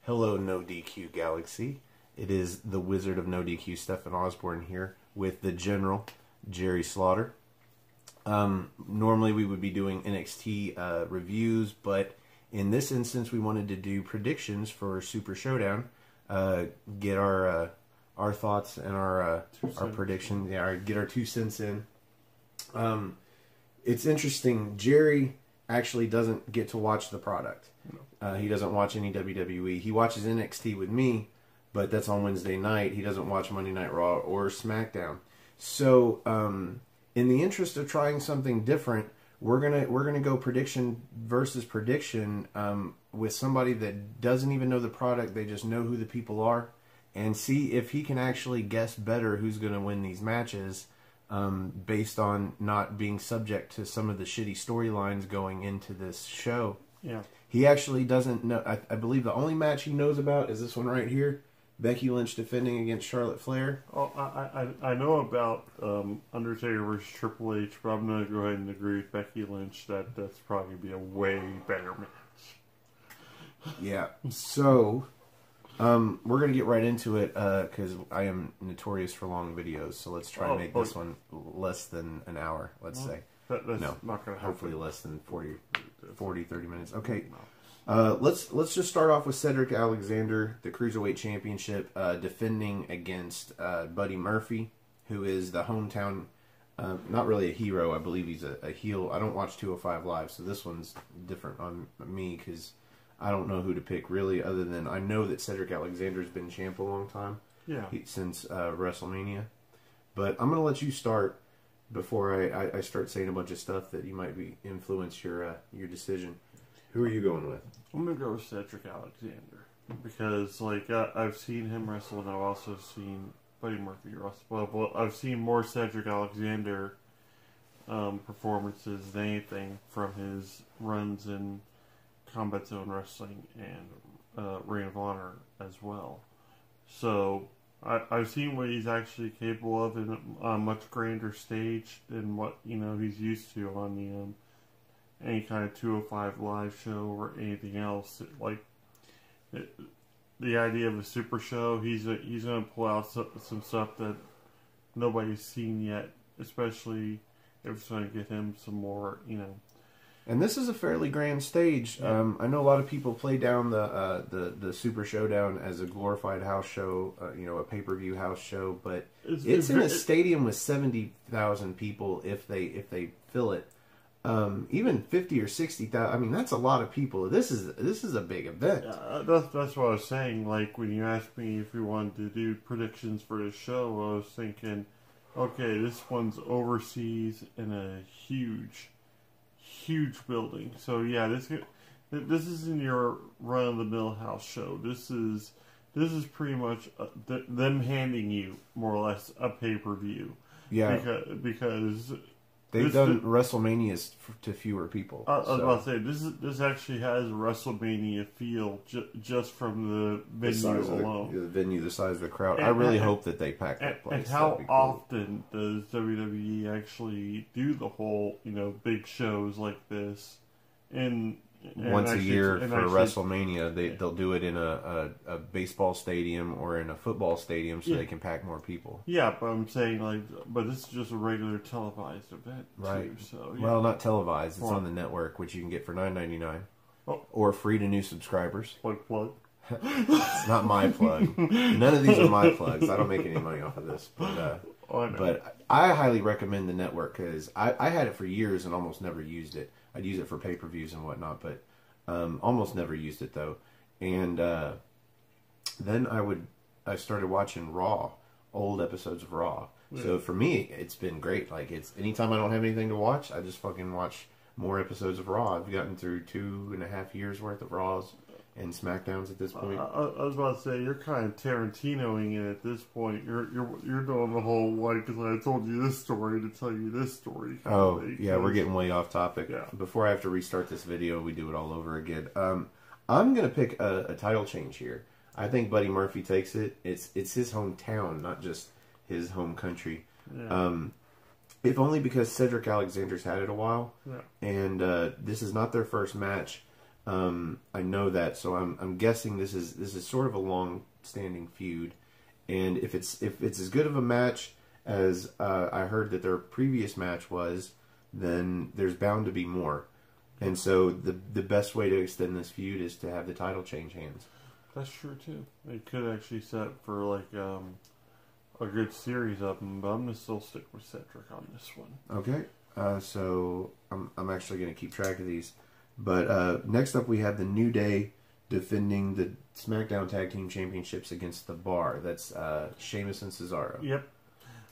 Hello, No DQ Galaxy. It is the Wizard of No DQ, Stefan Osborne here with the General, Jerry Slaughter. Normally we would be doing NXT reviews, but in this instance we wanted to do predictions for Super Showdown. Get our thoughts and our predictions. Yeah, get our 2 cents in. It's interesting. Jerry actually doesn't get to watch the product. He doesn't watch any WWE. He watches NXT with me, but that's on Wednesday night. He doesn't watch Monday Night Raw or SmackDown. So, in the interest of trying something different, we're gonna go prediction versus prediction with somebody that doesn't even know the product. They just know who the people are, and see if he can actually guess better who's gonna win these matches. Based on not being subject to some of the shitty storylines going into this show. Yeah. He actually doesn't know. I believe the only match he knows about is this one right here. Becky Lynch defending against Charlotte Flair. Oh, I know about Undertaker versus Triple H, but I'm going to go ahead and agree with Becky Lynch that that's probably going to be a way better match. Yeah. So, we're going to get right into it because I am notorious for long videos. So let's try to make this one less than an hour, let's say. That's not going to happen. Hopefully less than 30 minutes. Okay. Let's just start off with Cedric Alexander, the Cruiserweight Championship, defending against Buddy Murphy, who is the hometown, not really a hero. I believe he's a heel. I don't watch 205 Live, so this one's different on me because I don't know who to pick really, other than I know that Cedric Alexander's been champ a long time. Yeah. Since WrestleMania. But I'm going to let you start before I start saying a bunch of stuff that you might influence your decision. Who are you going with? I'm going to go with Cedric Alexander. Because, like, I've seen him wrestle, and I've also seen Buddy Murphy wrestle. Well, I've seen more Cedric Alexander performances than anything from his runs in Combat Zone Wrestling and Ring of Honor as well. So, I've seen what he's actually capable of in a much grander stage than what, he's used to on the any kind of 205 Live show or anything else. The idea of a super show, he's going to pull out some stuff that nobody's seen yet, especially if it's going to get him some more, And this is a fairly grand stage. Yeah. I know a lot of people play down the Super Showdown as a glorified house show, a pay-per-view house show, but it's in a stadium with 70,000 people if they fill it. Even 50 or 60,000. I mean, that's a lot of people. This is a big event. That's what I was saying. Like when you asked me if we wanted to do predictions for the show, I was thinking, okay, this one's overseas in a huge building. So yeah, this isn't your run-of-the-mill house show. This is pretty much them handing you more or less a pay-per-view. Yeah, because they've done WrestleManias to fewer people. I was about to say this actually has a WrestleMania feel just from the venue alone. The venue, the size of the crowd. I really hope that they pack that place. And how often does WWE actually do the whole big shows like this? Once a year for WrestleMania, they'll do it in a baseball stadium or in a football stadium so they can pack more people. Yeah, but I'm saying but this is just a regular televised event, right? Too, so, yeah. Well, not televised. It's on the network, which you can get for $9.99, or free to new subscribers. Plug. It's not my plug. None of these are my plugs. I don't make any money off of this, but I highly recommend the network because I had it for years and almost never used it. I'd use it for pay-per-views and whatnot, but almost never used it though. And then I started watching Raw, old episodes of Raw. Yeah. So for me, it's been great. Like anytime I don't have anything to watch, I just fucking watch more episodes of Raw. I've gotten through 2.5 years worth of Raws and SmackDowns at this point. I was about to say you're kind of Tarantinoing it at this point. You're doing the whole because I told you this story to tell you this story. Oh yeah, we're getting way off topic. Yeah. Before I have to restart this video, we do it all over again. I'm gonna pick a title change here. I think Buddy Murphy takes it. It's his hometown, not just his home country. Yeah. If only because Cedric Alexander's had it a while, and this is not their first match. I know that, so I'm guessing this is sort of a long-standing feud, and if it's as good of a match as I heard that their previous match was, then there's bound to be more. And so the best way to extend this feud is to have the title change hands. That's true too. It could actually set for like a good series of them, but I'm gonna still stick with Cedric on this one. Okay. So I'm actually gonna keep track of these. But next up we have the New Day defending the SmackDown Tag Team Championships against the Bar. That's Sheamus and Cesaro. Yep.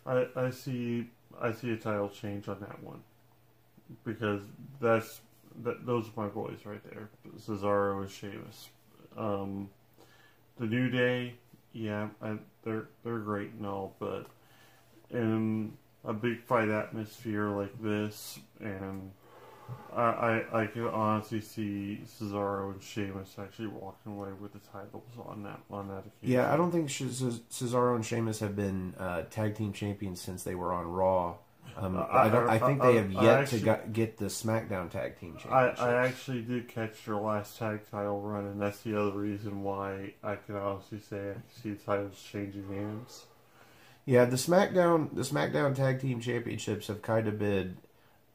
I see a title change on that one. Because those are my boys right there. Cesaro and Sheamus. The New Day, yeah, they're great and all, but in a big fight atmosphere like this, and I can honestly see Cesaro and Sheamus actually walking away with the titles on that occasion. Yeah, I don't think Cesaro and Sheamus have been tag team champions since they were on Raw. I think they have yet to get the SmackDown Tag Team Championships. I actually did catch their last tag title run, and that's the other reason why I can honestly say I see the titles changing hands. Yeah, the SmackDown Tag Team Championships have kind of been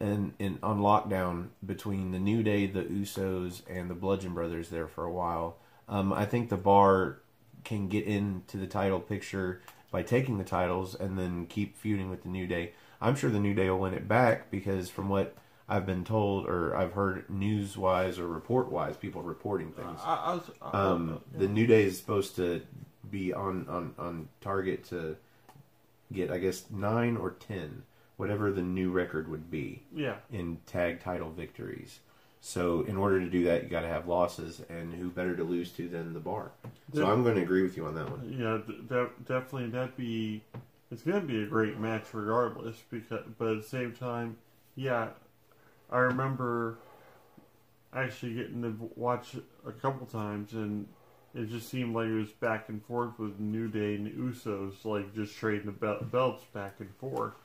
on lockdown between the New Day, the Usos, and the Bludgeon Brothers there for a while. I think the Bar can get into the title picture by taking the titles and then keep feuding with the New Day. I'm sure the New Day will win it back because from what I've been told or I've heard news-wise or report-wise, people reporting things. The New Day is supposed to be on target to get, I guess, 9 or 10, whatever the new record would be in tag title victories. So in order to do that, you got to have losses, and who better to lose to than the Bar? So I'm going to agree with you on that one. Yeah, definitely it's going to be a great match regardless, but at the same time, yeah, I remember actually getting to watch a couple times, and it just seemed like it was back and forth with New Day and the Usos, like just trading the belts back and forth.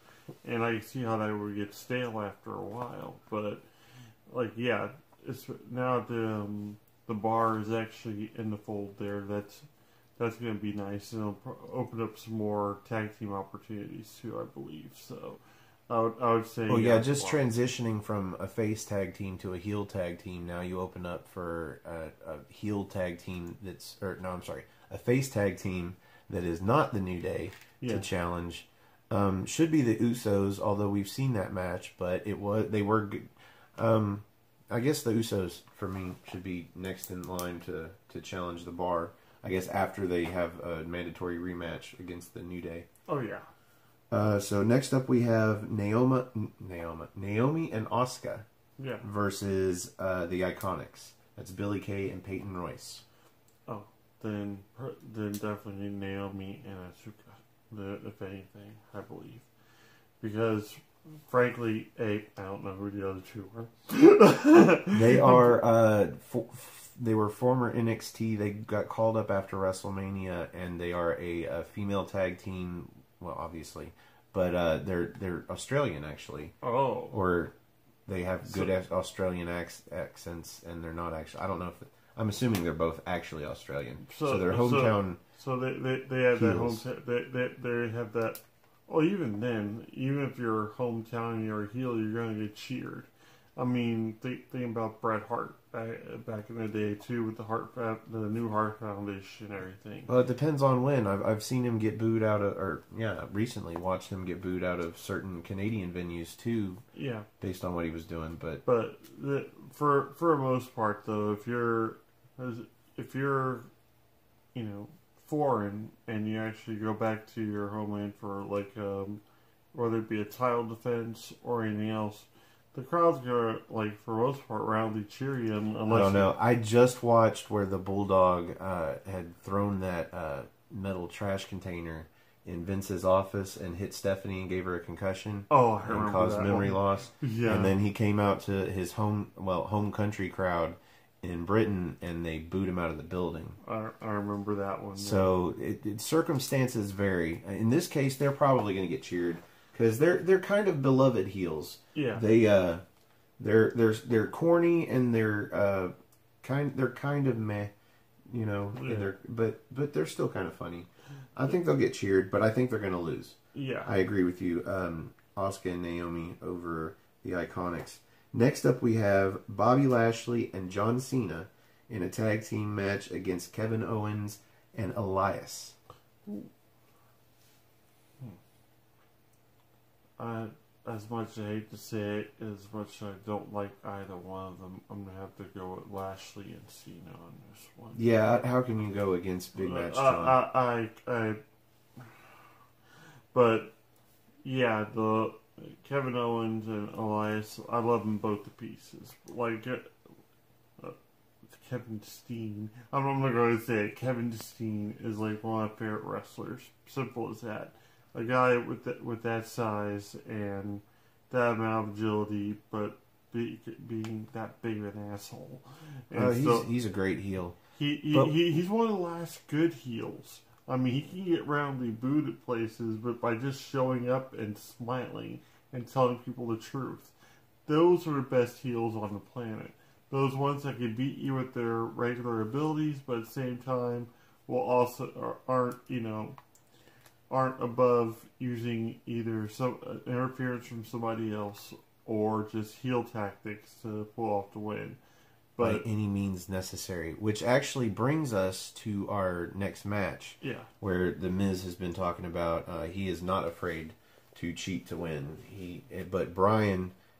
And I see how that would get stale after a while, but like, yeah, it's now the Bar is actually in the fold there. That's going to be nice, and it'll open up some more tag team opportunities too, I believe. So, I would say. Well, yeah, just transitioning from a face tag team to a heel tag team. Now you open up for a heel tag team a face tag team that is not the New Day to challenge. Should be the Usos, although we've seen that match, but they were. I guess the Usos for me should be next in line to challenge the Bar. I guess after they have a mandatory rematch against the New Day. Oh, yeah. So next up we have Naomi and Asuka versus the Iconics. That's Billie Kay and Peyton Royce. Oh, then definitely Naomi and Asuka, if anything, I believe. Because, frankly, I don't know who the other two were. They are... They were former NXT. They got called up after WrestleMania, and they are a female tag team. Well, obviously, but they're Australian actually. Oh, or they have good Australian accents, and they're not actually. I don't know if I'm assuming they're both actually Australian. So their hometown. So they have heels. That hometown. They have that. Well, even then, even if you're hometown and you're a heel, you're going to get cheered. I mean, think about Bret Hart back in the day too, with the new Hart Foundation and everything. Well, it depends on when. I've seen him get booed out of, recently watched him get booed out of certain Canadian venues too. Yeah, based on what he was doing, but for the most part though, if you're foreign and you actually go back to your homeland for like whether it be a title defense or anything else. The crowd's gonna, like, for the most part, roundly cheer you unless... I don't know. I just watched where the Bulldog had thrown that metal trash container in Vince's office and hit Stephanie and gave her a concussion. Oh, I remember and caused memory loss. Yeah. And then he came out to his home country crowd in Britain, and they booed him out of the building. I remember that one. So circumstances vary. In this case, they're probably going to get cheered. Because they're kind of beloved heels. Yeah. They're corny and they're they're kind of meh, you know. Yeah. But they're still kind of funny. I think they'll get cheered, but I think they're going to lose. Yeah, I agree with you. Asuka and Naomi over the Iconics. Next up, we have Bobby Lashley and John Cena in a tag team match against Kevin Owens and Elias. As much as I hate to say it, as much as I don't like either one of them, I'm gonna have to go with Lashley and Cena on this one. Yeah, how can you go against Big Match John? But yeah, the Kevin Owens and Elias, I love them both to pieces. Like Kevin Steen, I'm not going to say it. Kevin Steen is like one of my favorite wrestlers. Simple as that. A guy with that size and that amount of agility, but being that big of an asshole. And he's a great heel. He's one of the last good heels. I mean, he can get roundly booed at places, but by just showing up and smiling and telling people the truth, those are the best heels on the planet. Those ones that can beat you with their regular abilities, but at the same time will also aren't above using either some interference from somebody else or just heel tactics to pull off the win. By any means necessary. Which actually brings us to our next match. Yeah. Where The Miz has been talking about he is not afraid to cheat to win. But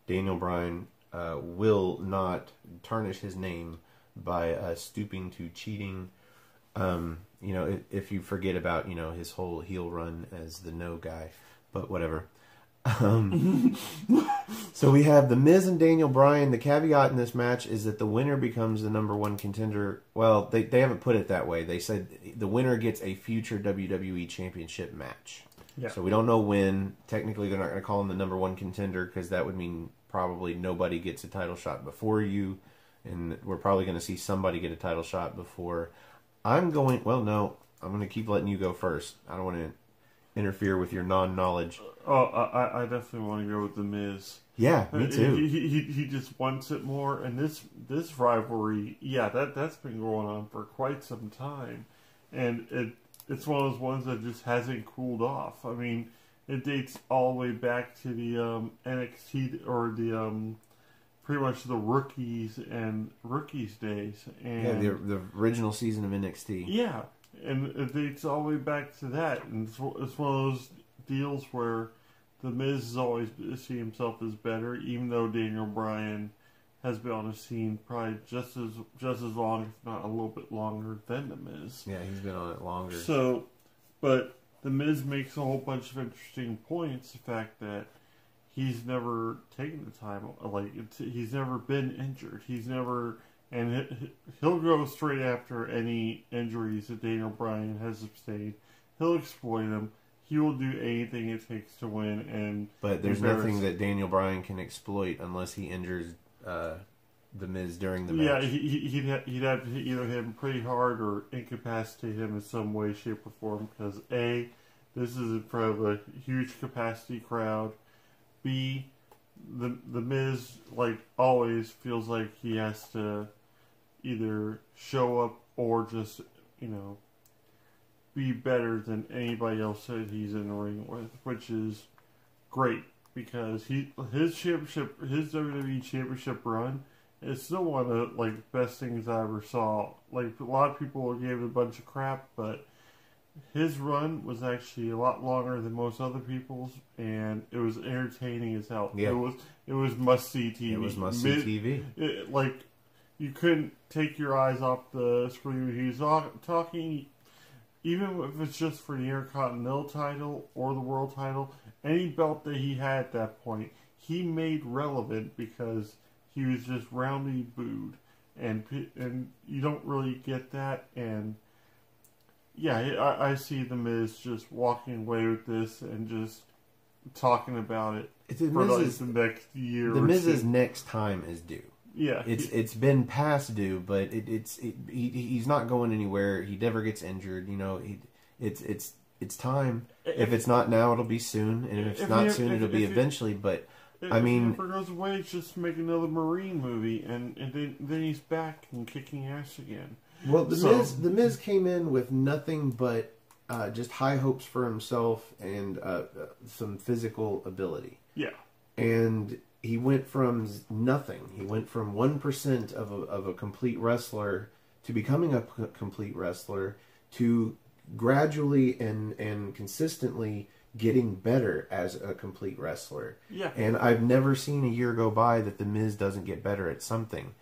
Daniel Bryan, will not tarnish his name by stooping to cheating. If you forget about, his whole heel run as the no guy, but whatever. So we have The Miz and Daniel Bryan. The caveat in this match is that the winner becomes the number one contender. Well, they haven't put it that way. They said the winner gets a future WWE Championship match. Yeah. So we don't know when. Technically, they're not going to call him the number one contender because that would mean probably nobody gets a title shot before you. And we're probably going to see somebody get a title shot before. I'm going to keep letting you go first. I don't want to interfere with your non-knowledge. I definitely want to go with The Miz. Yeah, me too. He just wants it more, and this rivalry, that's been going on for quite some time, and it's one of those ones that just hasn't cooled off. I mean, it dates all the way back to the NXT or the pretty much the rookies days, and the original season of NXT. Yeah, and it dates all the way back to that, and it's one of those deals where The Miz has always seen himself as better, even though Daniel Bryan has been on the scene probably just as long, if not a little bit longer, than The Miz. Yeah, he's been on it longer. So, but The Miz makes a whole bunch of interesting points. The fact that he's never taken the time, he's never been injured. And he'll go straight after any injuries that Daniel Bryan has sustained. He'll exploit them. He will do anything it takes to win. But there's nothing that Daniel Bryan can exploit unless he injures The Miz during the match. Yeah, he'd have to either hit him pretty hard or incapacitate him in some way, shape, or form. Because A, this is in front of a huge capacity crowd. B, the Miz, like always, feels like he has to either show up or just, be better than anybody else that he's in the ring with, which is great because his WWE Championship run is still one of the best things I ever saw. Like, a lot of people gave it a bunch of crap, but his run was actually a lot longer than most other people's, and it was entertaining as hell. Yeah. It was must-see TV. It was must-see TV. You couldn't take your eyes off the screen when he was talking, even if it's just for the Intercontinental title or the World title, any belt that he had at that point, he made relevant because he was just roundly booed. And you don't really get that, and yeah, I see The Miz just walking away with this and just talking about it for the next year. The Miz's next time is due. Yeah, it's been past due, but he's not going anywhere. He never gets injured. It's time. If it's not now, it'll be soon, and if it's not soon, it'll be eventually. But I mean, if he goes away, it's just make another Marine movie, and then he's back and kicking ass again. Well, the Miz came in with nothing but just high hopes for himself and some physical ability. Yeah. And he went from nothing. He went from 1% of a complete wrestler to becoming a complete wrestler to gradually and consistently getting better as a complete wrestler. Yeah. And I've never seen a year go by that the Miz doesn't get better at something,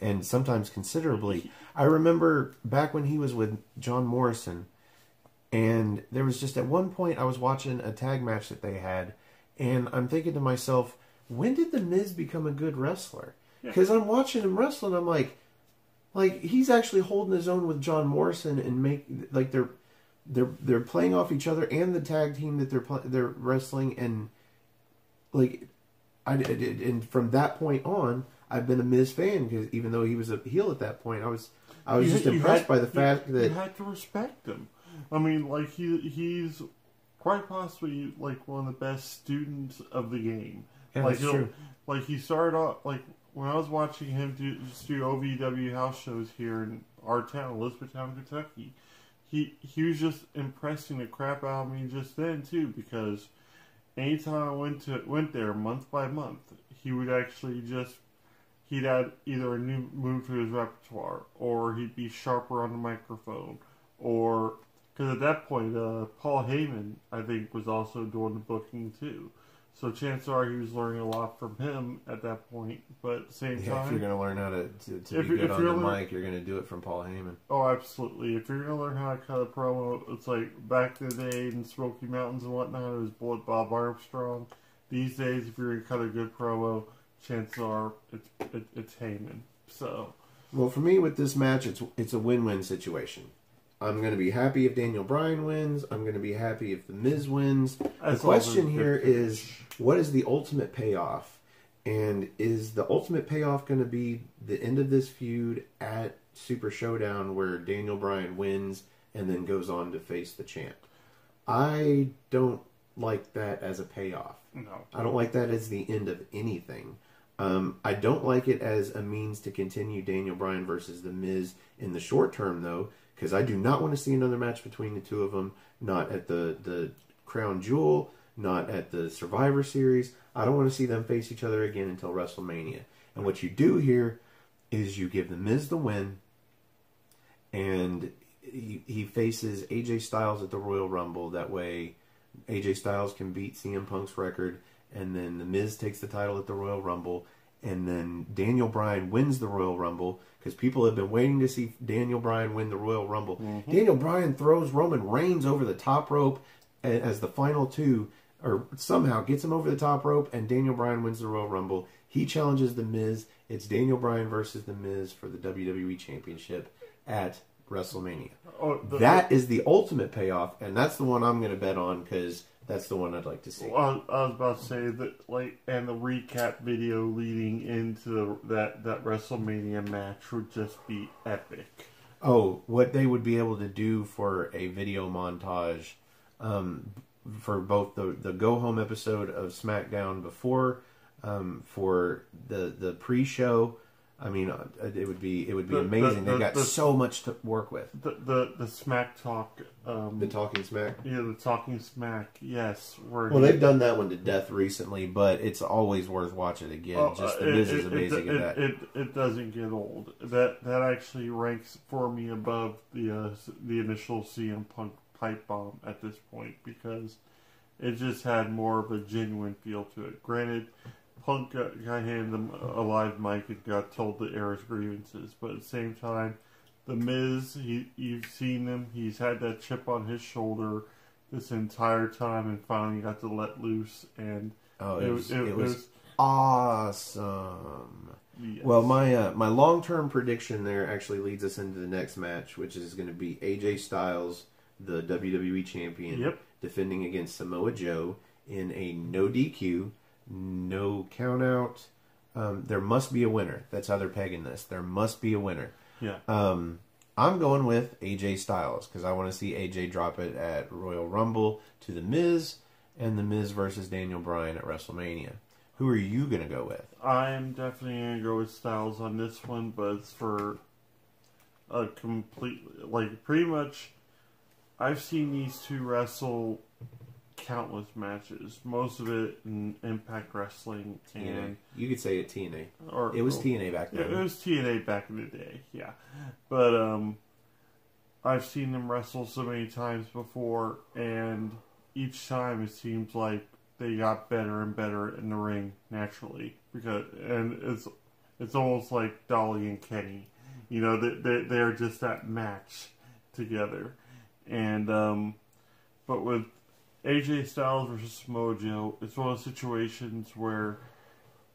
and sometimes considerably. I remember back when he was with John Morrison, and there was just at one point I was watching a tag match that they had, and I'm thinking to myself, when did the Miz become a good wrestler? Because I'm watching him wrestle, and I'm like he's actually holding his own with John Morrison, and they're playing off each other and the tag team that they're wrestling, and and from that point on, I've been a Miz fan, because even though he was a heel at that point, I was just impressed by the fact that you had to respect him. I mean, he's quite possibly one of the best students of the game. Yeah, that's true. He started off when I was watching him do OVW house shows here in our town, Elizabethtown, Kentucky. He was just impressing the crap out of me just then too, because anytime I went there month by month, he would actually he'd add either a new move to his repertoire, or he'd be sharper on the microphone, or because at that point Paul Heyman, I think, was also doing the booking too. So chances are he was learning a lot from him at that point. But at the same time, if you're going to learn how to be good on the mic, you're going to do it from Paul Heyman. Oh, absolutely. If you're going to learn how to cut a promo, it's like back in the day in Smoky Mountains and whatnot, it was Bullet Bob Armstrong. These days, if you're going to cut a good promo, chances are it's Heyman. So, well, for me with this match, it's a win-win situation. I'm going to be happy if Daniel Bryan wins. I'm going to be happy if The Miz wins. The question here is, what is the ultimate payoff? And is the ultimate payoff going to be the end of this feud at Super Showdown, where Daniel Bryan wins and then goes on to face the champ? I don't like that as a payoff. No. I don't like that as the end of anything. I don't like it as a means to continue Daniel Bryan versus The Miz in the short term, though, because I do not want to see another match between the two of them, not at the Crown Jewel, not at the Survivor Series. I don't want to see them face each other again until WrestleMania. And what you do here is you give The Miz the win, and he faces AJ Styles at the Royal Rumble. That way, AJ Styles can beat CM Punk's record, and then The Miz takes the title at the Royal Rumble, and then Daniel Bryan wins the Royal Rumble, because people have been waiting to see Daniel Bryan win the Royal Rumble. Mm-hmm. Daniel Bryan throws Roman Reigns over the top rope as the final two, or somehow gets him over the top rope, and Daniel Bryan wins the Royal Rumble. He challenges The Miz. It's Daniel Bryan versus The Miz for the WWE Championship at WrestleMania. That is the ultimate payoff, and that's the one I'm going to bet on, because that's the one I'd like to see. Well, I was about to say that, and the recap video leading into that WrestleMania match would just be epic. Oh, what they would be able to do for a video montage for both the go home episode of SmackDown before, for the pre-show. I mean, it would be amazing. They got so much to work with. The Smack Talk. The Talking Smack? Yeah, the Talking Smack, yes. Well, they've done that one to death recently, but it's always worth watching again. The Miz is amazing at that. It doesn't get old. That actually ranks for me above the initial CM Punk pipe bomb at this point, because it just had more of a genuine feel to it. Granted, Punk got handed him a live mic and got told to air his grievances, but at the same time, The Miz, you've seen him, he's had that chip on his shoulder this entire time, and finally got to let loose, and it was awesome. Yes. Well, my long-term prediction there actually leads us into the next match, which is going to be AJ Styles, the WWE Champion, defending against Samoa Joe in a no DQ, no count out. There must be a winner. That's how they're pegging this. There must be a winner. Yeah. I'm going with AJ Styles, because I want to see AJ drop it at Royal Rumble to The Miz, and The Miz versus Daniel Bryan at WrestleMania. Who are you going to go with? I'm definitely going to go with Styles on this one, but it's for a complete... Like, pretty much, I've seen these two wrestle countless matches. Most of it in Impact Wrestling. And you could say it TNA. Or, it was TNA back then. It was TNA back in the day, yeah. But I've seen them wrestle so many times before, and each time it seems like they got better and better in the ring naturally. And it's almost like Dolly and Kenny. You know, they're just that match together. And but with AJ Styles versus Mojo, it's one of those situations where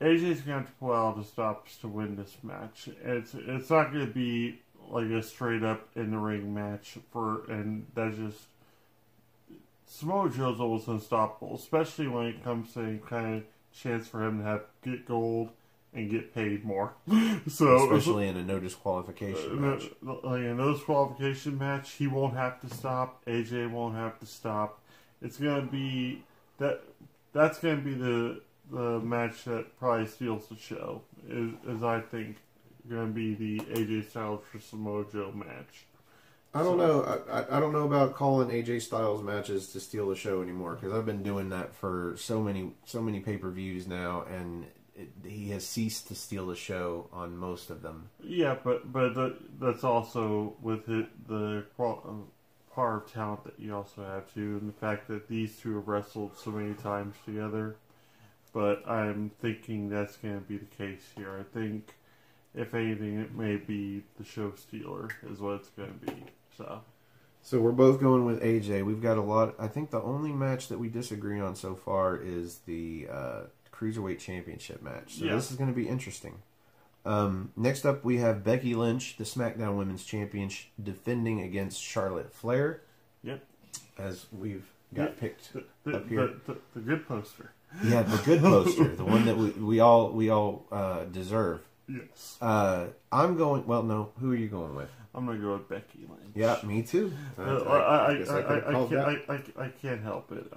AJ's going to have to pull out the stops to win this match. It's not going to be like a straight up in the ring match and that's just Samoa Joe's almost unstoppable, especially when it comes to any kind of chance for him to get gold and get paid more. So especially in a no disqualification match. Like a no disqualification match, he won't have to stop. AJ won't have to stop. It's gonna be that's gonna be the match that probably steals the show. Is I think gonna be the AJ Styles for Samoa Joe match. I don't know. I don't know about calling AJ Styles matches to steal the show anymore, because I've been doing that for so many pay-per-views now, and he has ceased to steal the show on most of them. Yeah, but that's also with the power of talent that you also have too, and the fact that these two have wrestled so many times together. But I'm thinking that's going to be the case here. I think, if anything, it may be the show stealer is what it's going to be. So we're both going with AJ. We've got a lot. I think the only match that we disagree on so far is the Cruiserweight Championship match. So this is going to be interesting. Next up, we have Becky Lynch, the SmackDown Women's Champion, defending against Charlotte Flair. Yep. As we've got picked up here. The good poster. Yeah, the good poster. The one that we all deserve. Yes. I'm going... Well, no. Who are you going with? I'm going to go with Becky Lynch. Yeah, me too. I can't help it.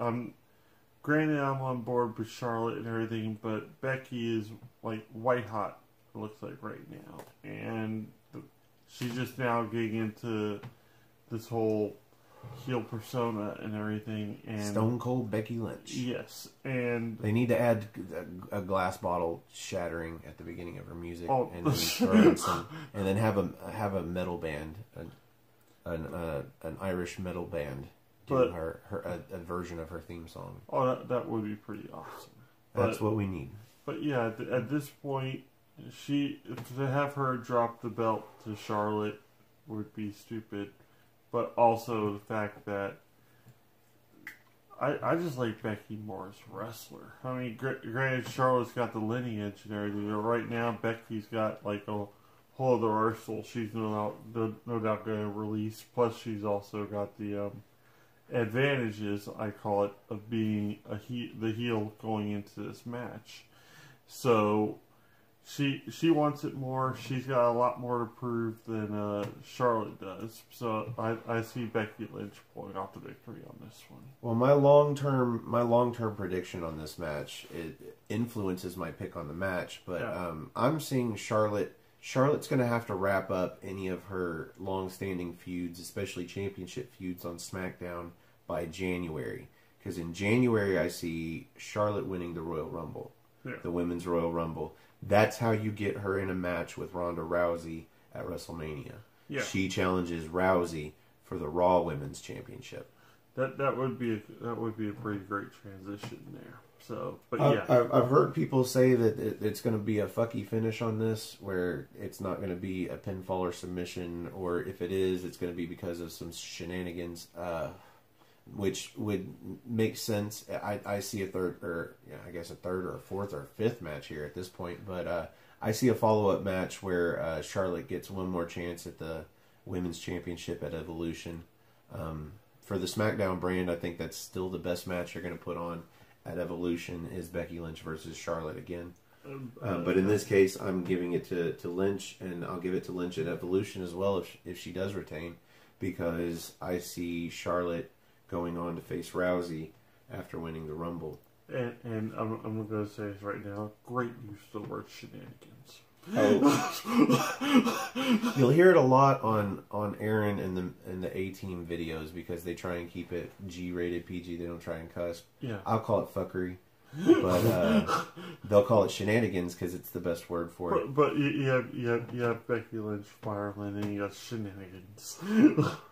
Granted, I'm on board with Charlotte and everything, but Becky is like white hot, it looks like right now. And she's just now getting into this whole heel persona and everything. And Stone Cold Becky Lynch. Yes. And they need to add a glass bottle shattering at the beginning of her music, and then throw in and then have a metal band, an Irish metal band, do a version of her theme song. Oh, that would be pretty awesome. That's what we need. But yeah, at this point, to have her drop the belt to Charlotte would be stupid. But also the fact that I just like Becky more as a wrestler. I mean, granted, Charlotte's got the lineage and everything, but right now Becky's got like a whole other arsenal she's no doubt going to release. Plus, she's also got the advantages, I call it, of being the heel going into this match. So she wants it more. She's got a lot more to prove than Charlotte does. So I see Becky Lynch pulling off the victory on this one. Well, my long-term prediction on this match, it influences my pick on the match, but I'm seeing Charlotte's going to have to wrap up any of her long-standing feuds, especially championship feuds on SmackDown, by January. Because in January, I see Charlotte winning the Royal Rumble, the Women's Royal Rumble. That's how you get her in a match with Ronda Rousey at WrestleMania. Yeah. She challenges Rousey for the Raw Women's Championship. That would be a pretty great transition there. So, but I've heard people say that it's going to be a fucky finish on this, where it's not going to be a pinfall or submission, or if it is, it's going to be because of some shenanigans, which would make sense. I see a third or a fourth or fifth match here at this point, but I see a follow-up match where Charlotte gets one more chance at the Women's Championship at Evolution. For the SmackDown brand, I think that's still the best match you're going to put on at Evolution is Becky Lynch versus Charlotte again. But in this case, I'm giving it to Lynch, and I'll give it to Lynch at Evolution as well if she does retain, because I see Charlotte going on to face Rousey after winning the Rumble. And I'm going to say this right now. Great use of the word shenanigans. Oh. You'll hear it a lot on Aaron and the A-Team videos because they try and keep it G-rated PG. They don't try and cuss. Yeah. I'll call it fuckery. But they'll call it shenanigans because it's the best word for it. But you have Becky Lynch, Fireland, and you got shenanigans.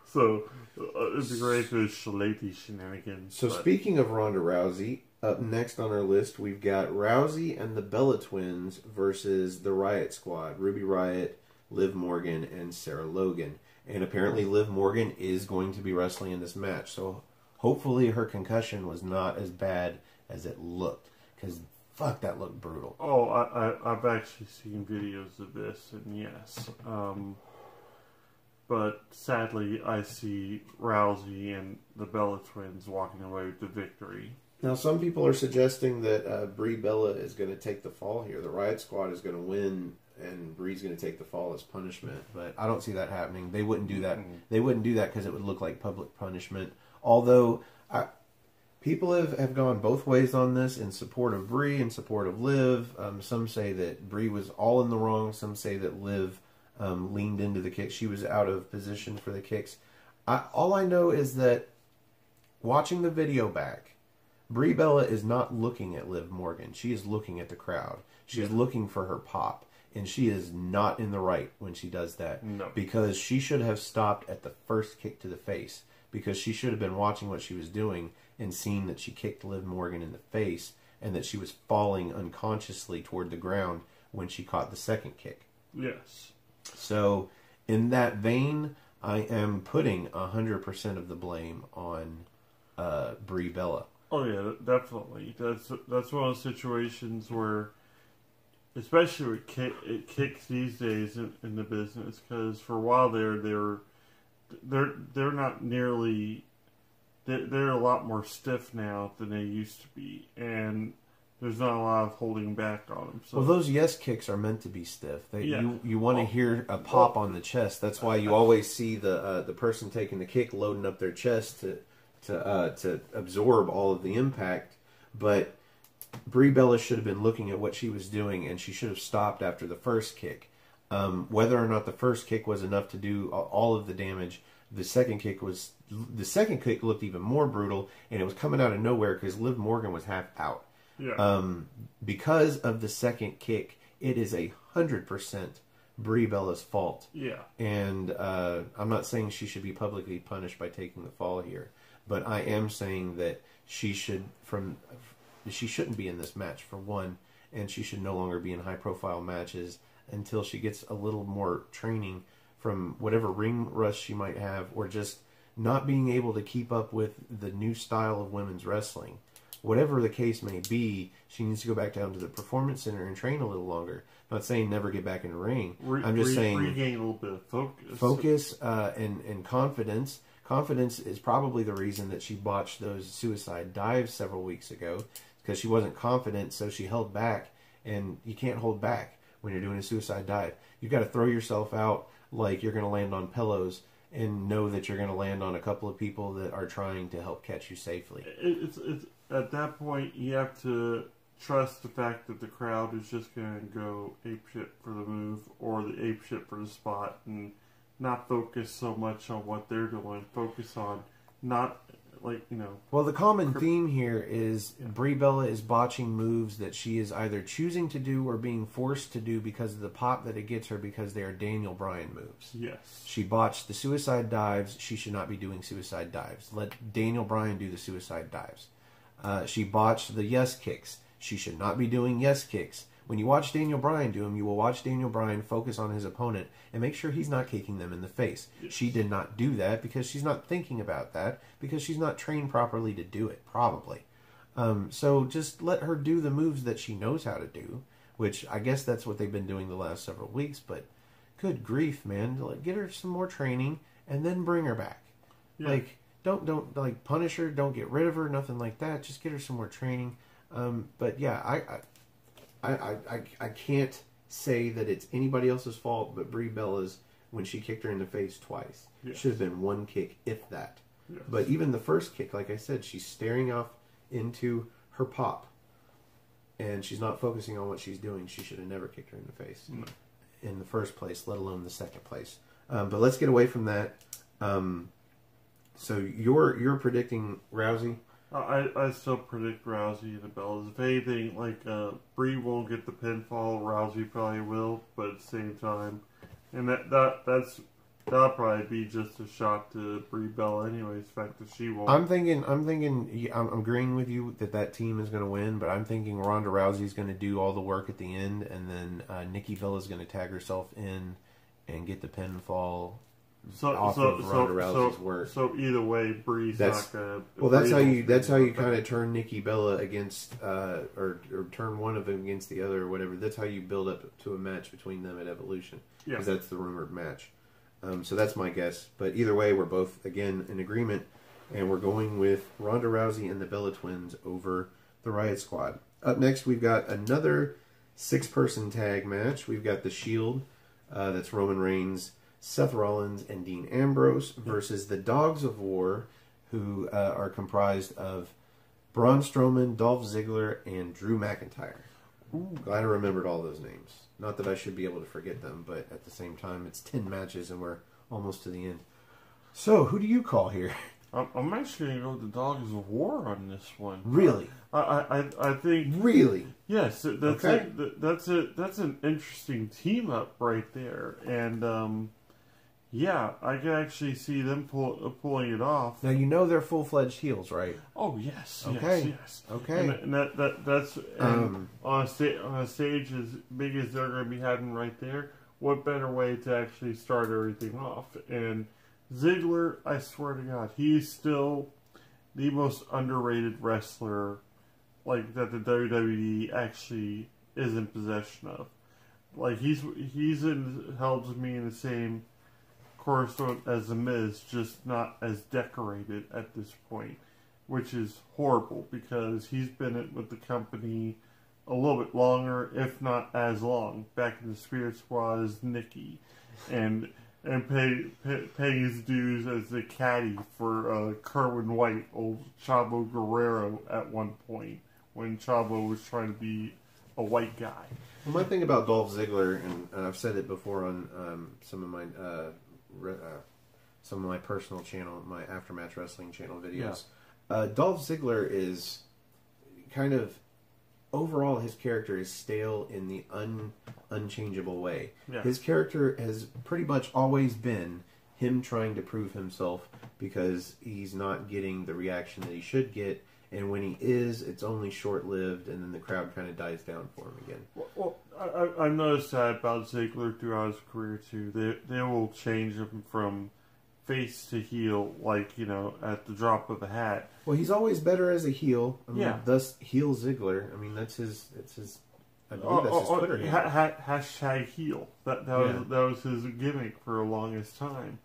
So it'd be great if it was shillelagh shenanigans. So speaking of Ronda Rousey, up next on our list we've got Rousey and the Bella Twins versus the Riot Squad: Ruby Riott, Liv Morgan, and Sarah Logan. And apparently Liv Morgan is going to be wrestling in this match. So hopefully her concussion was not as bad as it looked, because fuck, that looked brutal. Oh, I've actually seen videos of this, and yes. But sadly, I see Rousey and the Bella Twins walking away with the victory. Now, some people are suggesting that Brie Bella is going to take the fall here. The Riot Squad is going to win, and Brie's going to take the fall as punishment. But I don't see that happening. They wouldn't do that. They wouldn't do that because it would look like public punishment. Although people have gone both ways on this in support of Brie and support of Liv. Some say that Brie was all in the wrong. Some say that Liv leaned into the kick. She was out of position for the kicks. All I know is that watching the video back, Brie Bella is not looking at Liv Morgan. She is looking at the crowd. She is looking for her pop. And she is not in the right when she does that. No. Because she should have stopped at the first kick to the face. Because she should have been watching what she was doing and seen that she kicked Liv Morgan in the face and that she was falling unconsciously toward the ground when she caught the second kick. Yes. So, in that vein, I am putting 100% of the blame on Brie Bella. Oh yeah, definitely. That's one of those situations where, especially with kicks these days in the business, because for a while they're not nearly. They're a lot more stiff now than they used to be, and there's not a lot of holding back on them. So. Well, those yes kicks are meant to be stiff. You want to hear a pop on the chest. That's why you always see the person taking the kick loading up their chest to absorb all of the impact. But Brie Bella should have been looking at what she was doing, and she should have stopped after the first kick. Whether or not the first kick was enough to do all of the damage, the second kick looked even more brutal, and it was coming out of nowhere because Liv Morgan was half out. Yeah. Because of the second kick, it is 100% Brie Bella's fault. Yeah. And I'm not saying she should be publicly punished by taking the fall here, but I am saying that she shouldn't be in this match, for one, and she should no longer be in high-profile matches until she gets a little more training from whatever ring rust she might have, or just not being able to keep up with the new style of women's wrestling. Whatever the case may be, she needs to go back down to the Performance Center and train a little longer. I'm not saying never get back in the ring. I'm just saying regain a little bit of focus. Focus and confidence. Confidence is probably the reason that she botched those suicide dives several weeks ago, because she wasn't confident, so she held back. And you can't hold back when you're doing a suicide dive. You've got to throw yourself out like you're going to land on pillows, and know that you're going to land on a couple of people that are trying to help catch you safely. It's at that point you have to trust the fact that the crowd is just going to go apeshit for the move or the apeshit for the spot, and not focus so much on what they're doing. Focus on not, Well, the common theme here is Brie Bella is botching moves that she is either choosing to do or being forced to do because of the pop that it gets her, because they are Daniel Bryan moves. Yes. She botched the suicide dives. She should not be doing suicide dives. Let Daniel Bryan do the suicide dives. She botched the yes kicks. She should not be doing yes kicks. When you watch Daniel Bryan do them, you will watch Daniel Bryan focus on his opponent and make sure he's not kicking them in the face. Yes. She did not do that because she's not thinking about that, because she's not trained properly to do it, probably. So just let her do the moves that she knows how to do, which I guess that's what they've been doing the last several weeks, but good grief, man. Get her some more training and then bring her back. Yeah. Don't punish her, don't get rid of her, nothing like that. Just get her some more training. But yeah, I can't say that it's anybody else's fault but Brie Bella's when she kicked her in the face twice. Yes. Should have been one kick, if that. Yes. But even the first kick, like I said, she's staring off into her pop. And she's not focusing on what she's doing. She should have never kicked her in the face in the first place, let alone the second place. But let's get away from that. So you're predicting Rousey? I still predict Rousey and the Bellas. If anything, like Brie won't get the pinfall, Rousey probably will, but at the same time, and that'll probably be just a shot to Brie Bella anyways. The fact that she won't. I'm agreeing with you that team is going to win, but I'm thinking Ronda Rousey's going to do all the work at the end, and then Nikki Bella's going to tag herself in and get the pinfall. Off of Ronda Rousey's work. So either way, Brie's not gonna. Well, that's how you kind of turn Nikki Bella against, or turn one of them against the other, or whatever. That's how you build up to a match between them at Evolution, because that's the rumored match. So that's my guess. But either way, we're both again in agreement, and we're going with Ronda Rousey and the Bella Twins over the Riot Squad. Up next, we've got another 6-person tag match. We've got the Shield. That's Roman Reigns, Seth Rollins, and Dean Ambrose versus the Dogs of War, who are comprised of Braun Strowman, Dolph Ziggler, and Drew McIntyre. Ooh. Glad I remembered all those names. Not that I should be able to forget them, but at the same time, it's 10 matches and we're almost to the end. So, who do you call here? I'm actually going to go with the Dogs of War on this one. Really? I think... Really? Yes, that's an interesting team up right there. And, yeah, I can actually see them pulling it off. Now, you know they're full-fledged heels, right? Oh, yes. Okay. Yes. Okay. And that's on a stage as big as they're going to be having right there, what better way to actually start everything off? And Ziggler, I swear to God, he's still the most underrated wrestler like that the WWE actually is in possession of. Like he's held to me in the same cornerstone as The Miz, just not as decorated at this point, which is horrible because he's been with the company a little bit longer, if not as long, back in the Spirit Squad as Nikki, and paying his dues as the caddy for Kerwin White, old Chavo Guerrero, at one point when Chavo was trying to be a white guy. Well, my thing about Dolph Ziggler, and I've said it before on some of my personal channel, my Aftermatch Wrestling channel videos. Yeah. Dolph Ziggler is kind of, overall, his character is stale in the unchangeable way. Yeah. His character has pretty much always been him trying to prove himself because he's not getting the reaction that he should get, and when he is, it's only short-lived, and then the crowd kind of dies down for him again. Well, I've noticed that about Ziggler throughout his career, too. They will change him from face to heel, like, at the drop of a hat. Well, he's always better as a heel. I mean, thus, heel Ziggler. I mean, that's his I believe that's his Twitter handle. Hashtag heel. That was his gimmick for the longest time.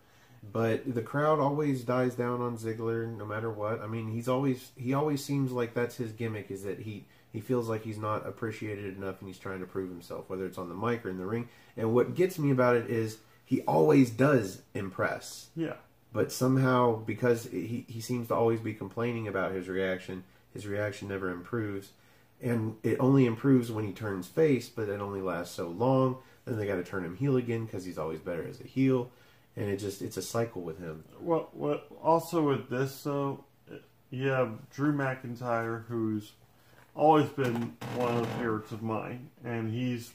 But the crowd always dies down on Ziggler, no matter what. I mean, he always seems like that's his gimmick, is that he feels like he's not appreciated enough and he's trying to prove himself, whether it's on the mic or in the ring. And what gets me about it is he always does impress. Yeah. But somehow, because he seems to always be complaining about his reaction never improves. And it only improves when he turns face, but it only lasts so long. Then they got to turn him heel again because he's always better as a heel. And it's a cycle with him. Well, also with this, though, you have Drew McIntyre, who's always been one of the favorites of mine. And he's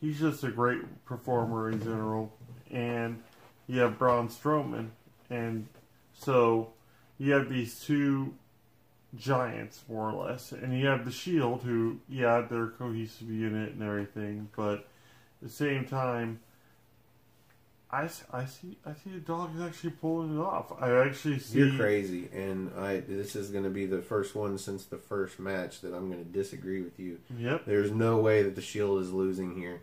just a great performer in general. And you have Braun Strowman. And so you have these two giants, more or less. And you have the Shield, who, they're a cohesive unit and everything. But at the same time, I see the Dogs actually pulling it off. I actually see... You're crazy, and this is going to be the first one since the first match that I'm going to disagree with you. Yep. There's no way that the Shield is losing here.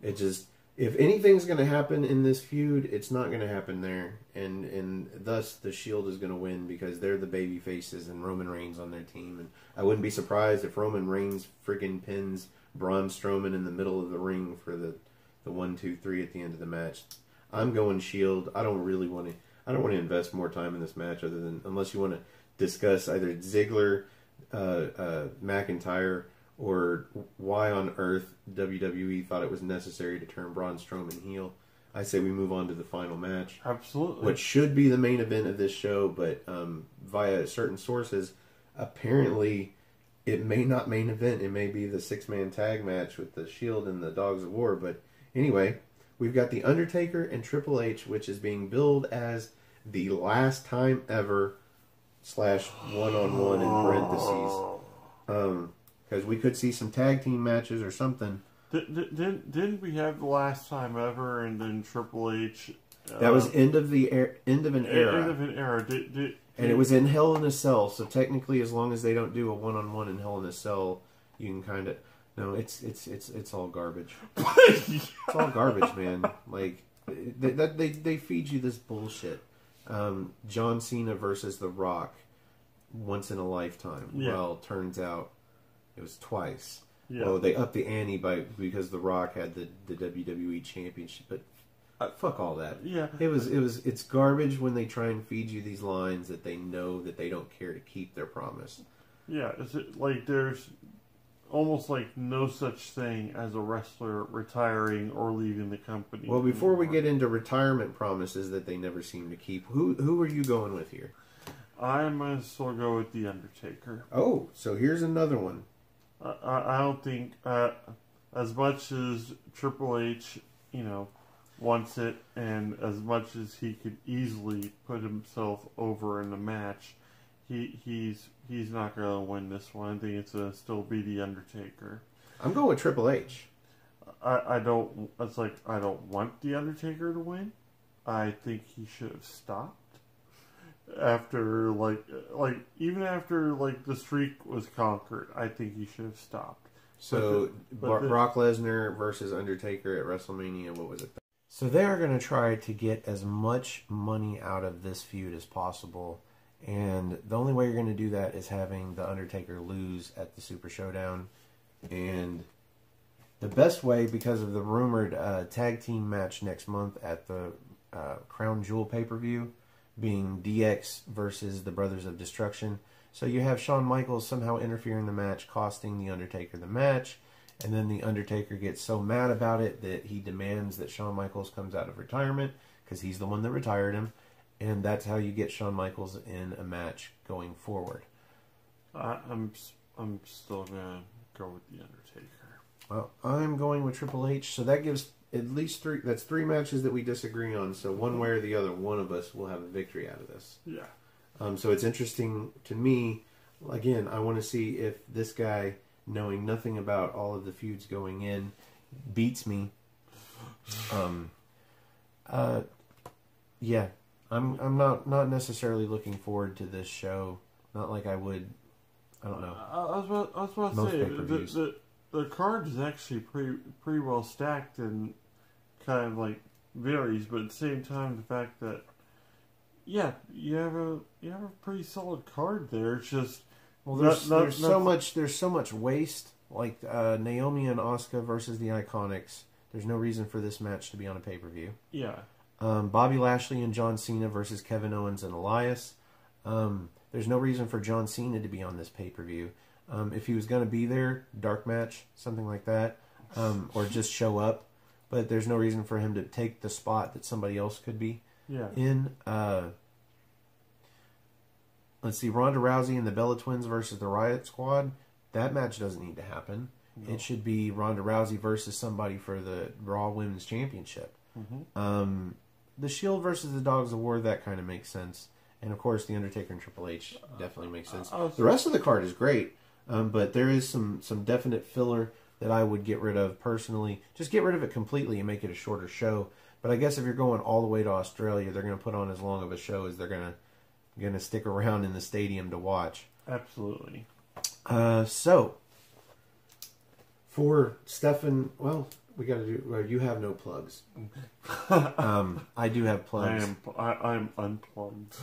It just... If anything's going to happen in this feud, it's not going to happen there. And thus, the Shield is going to win because they're the baby faces and Roman Reigns on their team. And I wouldn't be surprised if Roman Reigns friggin' pins Braun Strowman in the middle of the ring for the 1, 2, 3 at the end of the match. I'm going Shield. I don't want to invest more time in this match other than unless you want to discuss either Ziggler McIntyre, or why on earth WWE thought it was necessary to turn Braun Strowman heel. I say we move on to the final match. Absolutely. Which should be the main event of this show, but via certain sources, apparently it may not main event. It may be the 6-man tag match with the Shield and the Dogs of War. But anyway, we've got The Undertaker and Triple H, which is being billed as the last time ever / one-on-one in parentheses. Because we could see some tag team matches or something. Didn't we have the last time ever, and then Triple H? That was end of an era. End of an era. And it was in Hell in a Cell, so technically, as long as they don't do a one-on-one in Hell in a Cell, you can kind of. No, it's all garbage. It's all garbage, man. Like they feed you this bullshit. John Cena versus The Rock, once in a lifetime. Yeah. Well, turns out it was twice. Yeah. Oh, they upped the ante because The Rock had the WWE Championship, but fuck all that. Yeah. It's garbage when they try and feed you these lines that they know that they don't care to keep their promise. Yeah, is it like there's almost like no such thing as a wrestler retiring or leaving the company. Well, before we get into retirement promises that they never seem to keep, who are you going with here? I'm going to still go with The Undertaker. Oh, so here's another one. I don't think, as much as Triple H, wants it, and as much as he could easily put himself over in the match, he's not going to win this one. I think it's going to still be The Undertaker. I'm going with Triple H. I don't want The Undertaker to win. I think he should have stopped. After even after the streak was conquered, I think he should have stopped. So Brock Lesnar versus Undertaker at WrestleMania, what was it? So they are going to try to get as much money out of this feud as possible, and the only way you're going to do that is having the Undertaker lose at the Super Showdown, and the best way, because of the rumored tag team match next month at the Crown Jewel pay-per-view, being DX versus the Brothers of Destruction. So you have Shawn Michaels somehow interfere in the match, costing The Undertaker the match, and then The Undertaker gets so mad about it that he demands that Shawn Michaels comes out of retirement, because he's the one that retired him, and that's how you get Shawn Michaels in a match going forward. I'm still going to go with The Undertaker. Well, I'm going with Triple H, so that gives at least three. That's 3 matches that we disagree on. So one way or the other, one of us will have a victory out of this. Yeah. So it's interesting to me. Again, I want to see if this guy, knowing nothing about all of the feuds going in, beats me. Yeah, I'm not necessarily looking forward to this show. Not like I would. I don't know. I was about to say the card is actually pretty well stacked and kind of varies, but at the same time, the fact that you have a pretty solid card there. It's just there's so much waste. Like Naomi and Asuka versus the Iconics. There's no reason for this match to be on a pay-per-view. Yeah. Bobby Lashley and John Cena versus Kevin Owens and Elias. There's no reason for John Cena to be on this pay-per-view. If he was going to be there, dark match, something like that, or just show up. But there's no reason for him to take the spot that somebody else could be in. Let's see, Ronda Rousey and the Bella Twins versus the Riot Squad. That match doesn't need to happen. No. It should be Ronda Rousey versus somebody for the Raw Women's Championship. Mm-hmm. The Shield versus the Dogs of War, that kind of makes sense. And, of course, The Undertaker and Triple H definitely makes sense. The rest of the card is great, but there is some definite filler that I would get rid of personally. Just get rid of it completely and make it a shorter show. But I guess if you're going all the way to Australia, they're going to put on as long of a show as they're going to stick around in the stadium to watch. Absolutely. So, for Stefan, well, we got to do. Well, you have no plugs. I do have plugs. I'm unplugged.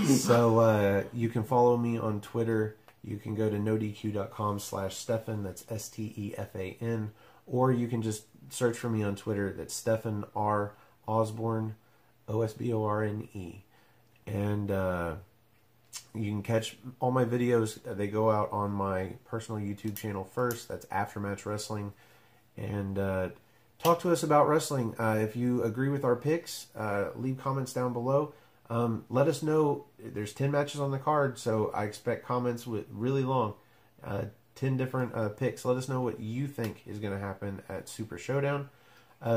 So you can follow me on Twitter. You can go to nodq.com/Stefan. That's Stefan. Or you can just search for me on Twitter. That's Stefan R. Osborne, Osborne. And You can catch all my videos. They go out on my personal YouTube channel first. That's Aftermatch Wrestling. And talk to us about wrestling. If you agree with our picks, leave comments down below. Let us know. There's 10 matches on the card, so I expect comments with really long. 10 different picks. Let us know what you think is going to happen at Super Showdown.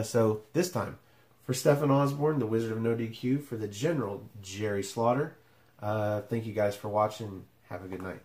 So this time, for Stefan Osborne, the Wizard of No DQ, for the General Jerry Slaughter, thank you guys for watching. Have a good night.